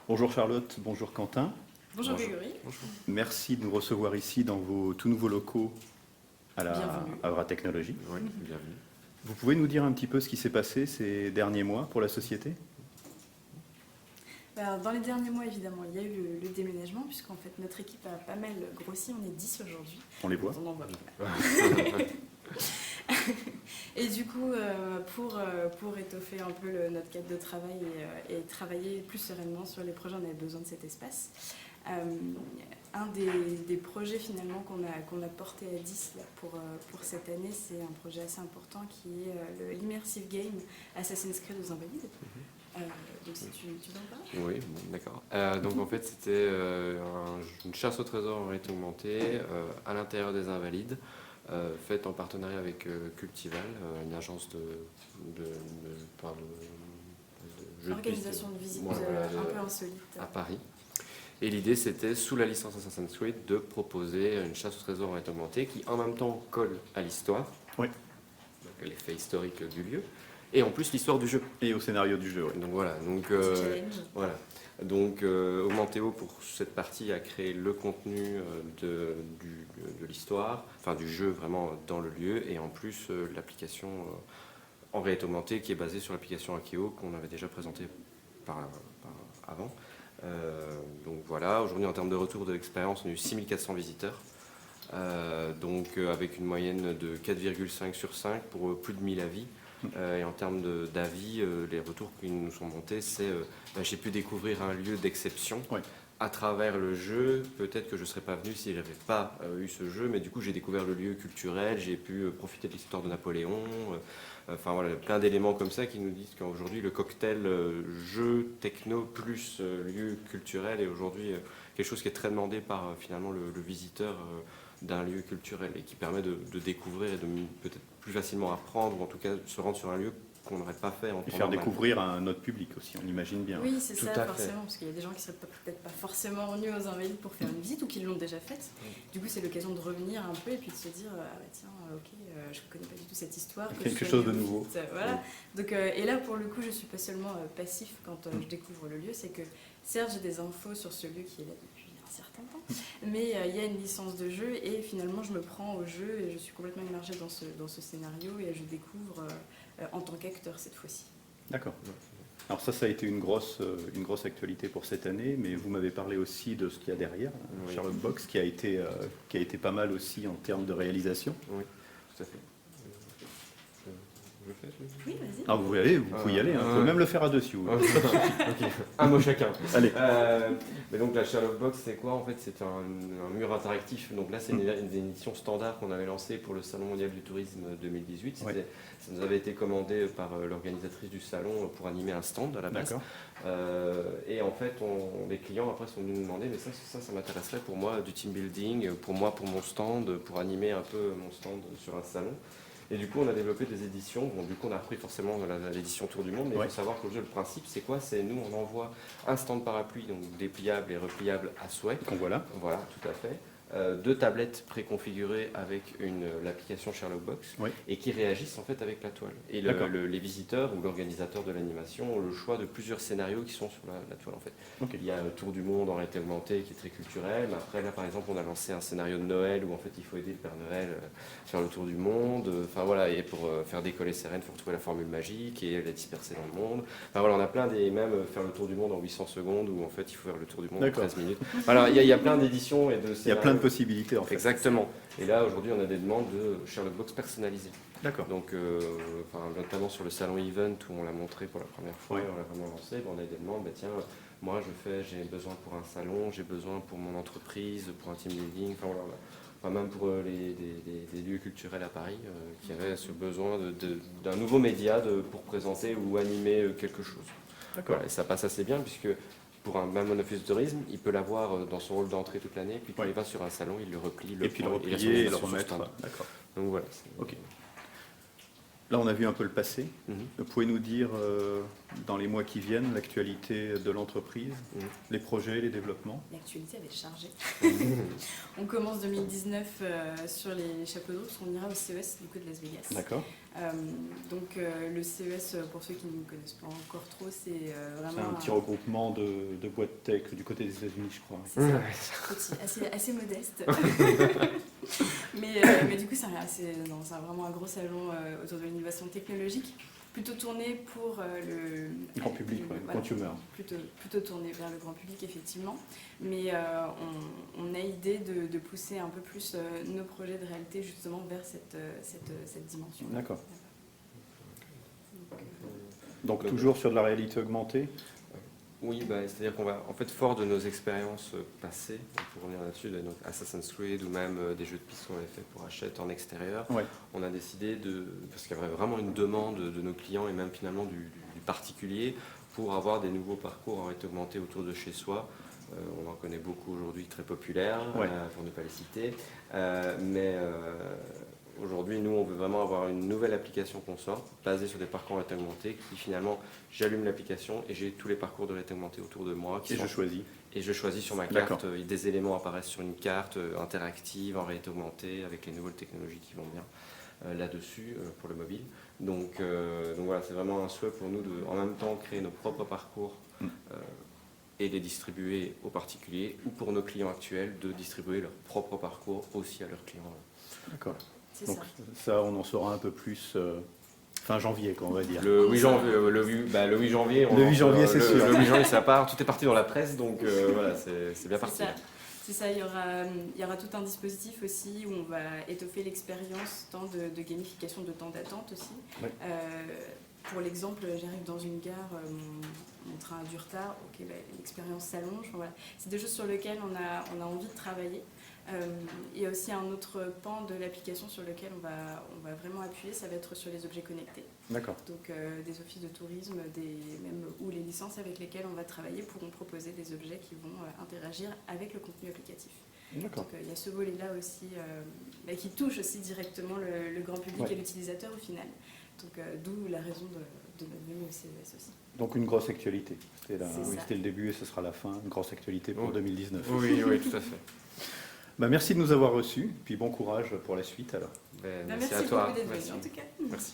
Bonjour Charlotte, bonjour Quentin. Bonjour Grégory. Bonjour. Merci de nous recevoir ici dans vos tout nouveaux locaux à Bienvenue. Avra Technologies. Oui, bienvenue. Vous pouvez nous dire un petit peu ce qui s'est passé ces derniers mois pour la société? Alors, dans les derniers mois, évidemment, il y a eu le déménagement, puisqu'en fait, notre équipe a pas mal grossi. On est 10 aujourd'hui. On les voit. On en voit pas mal. Et du coup, pour étoffer un peu notre cadre de travail et travailler plus sereinement sur les projets, on avait besoin de cet espace. Un des projets finalement qu'on a porté à 10 là, pour cette année, c'est un projet assez important qui est l'immersive game Assassin's Creed aux Invalides. Donc si tu veux en parler? Oui, bon, d'accord. Donc en fait, c'était une chasse au trésor en réalité augmentée à l'intérieur des Invalides, faite en partenariat avec Cultival, une agence de jeux Organisation de visite un peu insolite. à Paris. Et l'idée, c'était, sous la licence Assassin's Creed, de proposer une chasse au trésor en réalité augmentée qui, en même temps, colle à l'histoire, Oui. donc à l'effet historique du lieu, et en plus l'histoire du jeu. Et au scénario du jeu, oui. Donc voilà. Donc, Petit challenge. voilà. Donc Augmentéo, pour cette partie, a créé le contenu de l'histoire, enfin du jeu vraiment dans le lieu, et en plus l'application en réalité augmentée qui est basée sur l'application Akeo qu'on avait déjà présentée avant. Donc voilà, aujourd'hui en termes de retour de l'expérience, on a eu 6400 visiteurs, avec une moyenne de 4,5 sur 5 pour plus de 1000 avis. Et en termes d'avis, les retours qui nous sont montés, c'est j'ai pu découvrir un lieu d'exception Ouais. à travers le jeu. Peut-être que je ne serais pas venu si je n'avais pas eu ce jeu, mais du coup j'ai découvert le lieu culturel, j'ai pu profiter de l'histoire de Napoléon. Enfin voilà, plein d'éléments comme ça qui nous disent qu'aujourd'hui le cocktail jeu, techno plus lieu culturel est aujourd'hui quelque chose qui est très demandé par finalement le visiteur d'un lieu culturel et qui permet de découvrir et de peut-être plus facilement apprendre ou en tout cas se rendre sur un lieu qu'on n'aurait pas fait en Et temps faire normal. découvrir à un autre public aussi, on imagine bien. Oui, c'est Tout ça, à fait. forcément, parce qu'il y a des gens qui seraient peut-être pas forcément venus aux Invalides pour faire une visite ou qui l'ont déjà faite. Du coup, c'est l'occasion de revenir un peu et puis de se dire ah bah tiens, ok, je connais pas du tout cette histoire. que Quelque je sois chose de allée au nouveau. site, voilà. Donc, et là, pour le coup, je suis pas seulement passif quand je découvre le lieu, c'est que certes, j'ai des infos sur ce lieu qui est là depuis un certain temps, mais il y a une licence de jeu et finalement, je me prends au jeu et je suis complètement immergée dans ce scénario et je découvre en tant qu'acteur cette fois-ci. D'accord. Alors ça a été une grosse actualité pour cette année, mais vous m'avez parlé aussi de ce qu'il y a derrière, Oui. Sherlock Box, qui a été pas mal aussi en termes de réalisation. Oui, tout à fait. Je fais, Oui, vas-y. Ah, vous pouvez y aller, hein. Vous pouvez même le faire à deux si vous voulez. Ok, un mot chacun. Allez. Mais donc la Sherlock Box, c'est quoi en fait? C'est un mur interactif. Donc là, c'est une édition standard qu'on avait lancée pour le Salon mondial du tourisme 2018. Ouais. Ça nous avait été commandé par l'organisatrice du salon pour animer un stand à la base. D'accord. Et en fait, les clients après sont venus nous demander, mais ça m'intéresserait pour moi du team building, pour moi, pour mon stand, pour animer un peu mon stand sur un salon. Et du coup, on a développé des éditions. Bon, du coup, on a repris forcément l'édition Tour du Monde, mais il Ouais. faut savoir que le principe, c'est quoi? C'est nous, on envoie un stand parapluie, donc dépliable et repliable à souhait. Donc voilà. Voilà, tout à fait. 2 tablettes préconfigurées avec l'application Sherlock Box Oui. et qui réagissent en fait avec la toile. Et D'accord. les visiteurs ou l'organisateur de l'animation ont le choix de plusieurs scénarios qui sont sur la toile en fait. Ok. Il y a Tour du Monde en réalité augmentée qui est très culturel. Mais après là par exemple on a lancé un scénario de Noël où en fait il faut aider le Père Noël à faire le tour du monde. Enfin voilà, et pour faire décoller ses rennes, il faut retrouver la formule magique et la disperser dans le monde. Enfin voilà, on a plein des même faire le tour du monde en 800 secondes où en fait il faut faire le tour du monde en D'accord. 13 minutes. Alors il y a plein d'éditions et de Il y a plein de scénarios. possibilités en fait. Exactement. Et là, aujourd'hui, on a des demandes de Sherlock Box personnalisées. D'accord. Donc, notamment sur le salon Event où on l'a montré pour la première fois, Ouais. on l'a vraiment lancé, on a des demandes, tiens, moi j'ai besoin pour un salon, j'ai besoin pour mon entreprise, pour un team building, enfin voilà. Enfin, même pour des lieux culturels à Paris qui avaient ce besoin d'un nouveau média pour présenter ou animer quelque chose. D'accord. Voilà, et ça passe assez bien puisque pour même un office de tourisme, il peut l'avoir dans son hall d'entrée toute l'année, puis quand Ouais. il va sur un salon, il le replie, Et puis le prend, il a son replier et le sur son remettre. stand. D'accord. Donc voilà. Ok. Là, on a vu un peu le passé. Mhm. Vous pouvez nous dire, dans les mois qui viennent, l'actualité de l'entreprise, les projets, les développements? L'actualité, elle est chargée. On commence 2019 sur les chapeaux d'eau, parce qu'on ira au CES du coup de Las Vegas. D'accord. Donc le CES, pour ceux qui ne connaissent pas encore trop, c'est C'est vraiment un petit regroupement de boîtes tech du côté des États-Unis, je crois. c'est ça, petit, assez modeste. mais du coup, c'est vraiment un gros salon autour de l'innovation technologique, plutôt tourné pour le Grand public, ouais, voilà, consumer. plutôt tourné vers le grand public, effectivement. Mais on a idée de pousser un peu plus nos projets de réalité justement vers cette dimension. D'accord. Donc, Donc toujours sur de la réalité augmentée. Oui, c'est-à-dire qu'on va, en fait, fort de nos expériences passées, pour revenir là-dessus, donc Assassin's Creed ou même des jeux de piste qu'on avait fait pour Hachette en extérieur, Ouais. on a décidé parce qu'il y avait vraiment une demande de nos clients et même finalement du particulier pour avoir des nouveaux parcours en réalité augmentée autour de chez soi. On en connaît beaucoup aujourd'hui, très populaires, Ouais. pour ne pas les citer. Aujourd'hui, nous, on veut vraiment avoir une nouvelle application qu'on sort, basée sur des parcours en réalité augmentée, qui finalement, j'allume l'application et j'ai tous les parcours de réalité augmentée autour de moi. Et je choisis. Et je choisis sur ma D'accord. carte, des éléments apparaissent sur une carte interactive, en réalité augmentée, avec les nouvelles technologies qui vont bien là-dessus, pour le mobile. Donc voilà, c'est vraiment un souhait pour nous de, en même temps, créer nos propres parcours et les distribuer aux particuliers, ou pour nos clients actuels, de distribuer leur propre parcours aussi à leurs clients. D'accord. c'est Donc ça. ça, on en saura un peu plus fin janvier, quoi, on va dire. Le 8 janvier, le 8 janvier, Le 8 janvier, c'est sûr. Le 8 janvier, ça part, tout est parti dans la presse, donc voilà, c'est bien parti. C'est ça, il y aura tout un dispositif aussi où on va étoffer l'expérience, tant de gamification de temps d'attente aussi. Ouais. Pour l'exemple, j'arrive dans une gare, mon train a du retard, ok, l'expérience s'allonge. Voilà. C'est des choses sur lesquelles on a envie de travailler. Il y a aussi un autre pan de l'application sur lequel on va vraiment appuyer, ça va être sur les objets connectés. D'accord. Donc des offices de tourisme, ou les licences avec lesquelles on va travailler pourront proposer des objets qui vont interagir avec le contenu applicatif. D'accord. Donc il y a ce volet-là aussi qui touche aussi directement le grand public et l'utilisateur au final. Donc d'où la raison de notre venue au CES aussi. Donc une grosse actualité. C'est ça. C'était le début et ce sera la fin. Une grosse actualité pour 2019. Oui, tout à fait. Merci de nous avoir reçus. Puis bon courage pour la suite alors. Merci à Merci toi. beaucoup d'être venu Merci. en tout cas. Merci.